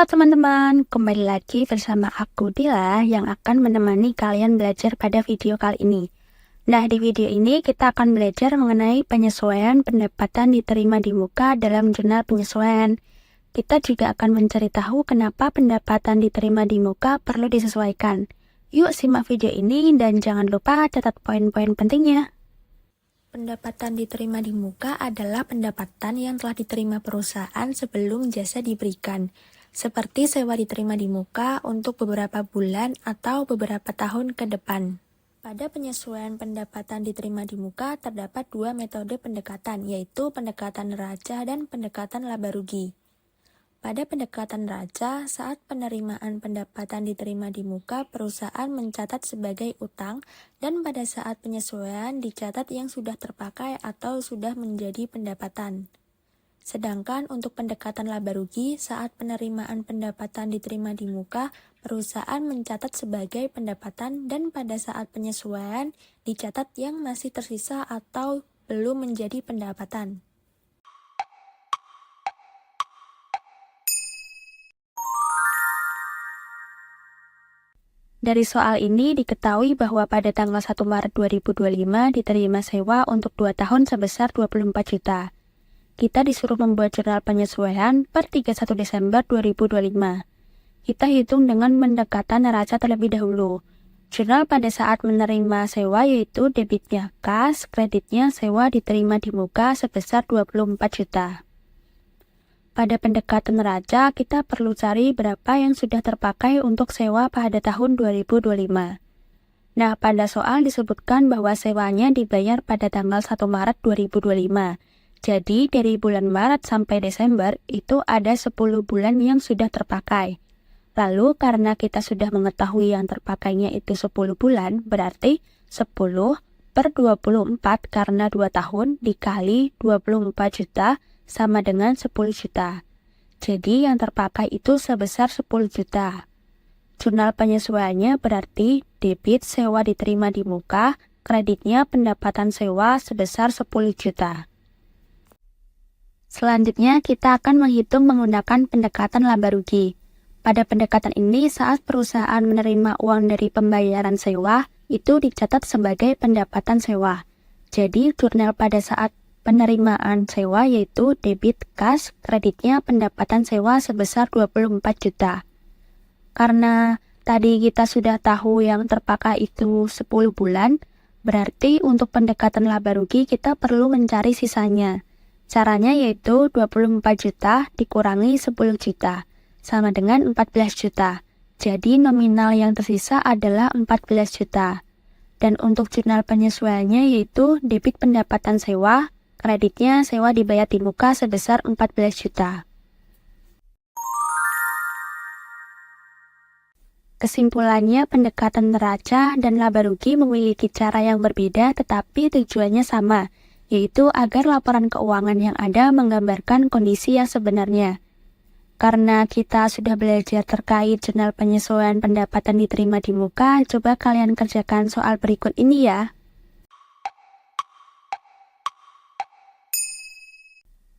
Halo teman-teman, kembali lagi bersama aku Dila yang akan menemani kalian belajar pada video kali ini. Nah, di video ini kita akan belajar mengenai penyesuaian pendapatan diterima di muka dalam jurnal penyesuaian. Kita juga akan mencari tahu kenapa pendapatan diterima di muka perlu disesuaikan. Yuk simak video ini dan jangan lupa catat poin-poin pentingnya. Pendapatan diterima di muka adalah pendapatan yang telah diterima perusahaan sebelum jasa diberikan, seperti sewa diterima di muka untuk beberapa bulan atau beberapa tahun ke depan. Pada penyesuaian pendapatan diterima di muka terdapat dua metode pendekatan, yaitu pendekatan neraca dan pendekatan laba rugi. Pada pendekatan neraca, saat penerimaan pendapatan diterima di muka, perusahaan mencatat sebagai utang, dan pada saat penyesuaian dicatat yang sudah terpakai atau sudah menjadi pendapatan. Sedangkan untuk pendekatan laba rugi, saat penerimaan pendapatan diterima di muka, perusahaan mencatat sebagai pendapatan dan pada saat penyesuaian dicatat yang masih tersisa atau belum menjadi pendapatan. Dari soal ini diketahui bahwa pada tanggal 1 Maret 2025 diterima sewa untuk 2 tahun sebesar 24 juta. Kita disuruh membuat jurnal penyesuaian per 31 Desember 2025. Kita hitung dengan pendekatan neraca terlebih dahulu. Jurnal pada saat menerima sewa yaitu debitnya kas, kreditnya sewa diterima di muka sebesar 24 juta. Pada pendekatan neraca, kita perlu cari berapa yang sudah terpakai untuk sewa pada tahun 2025. Nah, pada soal disebutkan bahwa sewanya dibayar pada tanggal 1 Maret 2025. Jadi, dari bulan Maret sampai Desember, itu ada 10 bulan yang sudah terpakai. Lalu, karena kita sudah mengetahui yang terpakainya itu 10 bulan, berarti 10 per 24 karena 2 tahun dikali 24 juta, sama dengan 10 juta. Jadi yang terpakai itu sebesar 10 juta. Jurnal penyesuaiannya berarti debit sewa diterima di muka, kreditnya pendapatan sewa sebesar 10 juta. Selanjutnya kita akan menghitung menggunakan pendekatan laba rugi. Pada pendekatan ini saat perusahaan menerima uang dari pembayaran sewa, itu dicatat sebagai pendapatan sewa. Jadi jurnal pada saat penerimaan sewa yaitu debit kas, kreditnya pendapatan sewa sebesar 24 juta. Karena tadi kita sudah tahu yang terpakai itu 10 bulan, berarti untuk pendekatan laba rugi kita perlu mencari sisanya. Caranya yaitu 24 juta dikurangi 10 juta, sama dengan 14 juta. Jadi nominal yang tersisa adalah 14 juta. Dan untuk jurnal penyesuaiannya yaitu debit pendapatan sewa, kreditnya sewa dibayar di muka sebesar 14 juta. Kesimpulannya, pendekatan neraca dan laba rugi memiliki cara yang berbeda tetapi tujuannya sama, yaitu agar laporan keuangan yang ada menggambarkan kondisi yang sebenarnya. Karena kita sudah belajar terkait jurnal penyesuaian pendapatan diterima di muka, coba kalian kerjakan soal berikut ini ya.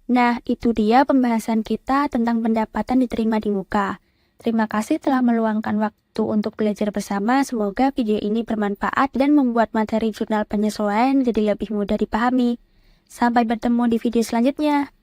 Nah, itu dia pembahasan kita tentang pendapatan diterima di muka. Terima kasih telah meluangkan waktu untuk belajar bersama. Semoga video ini bermanfaat dan membuat materi jurnal penyesuaian jadi lebih mudah dipahami. Sampai bertemu di video selanjutnya.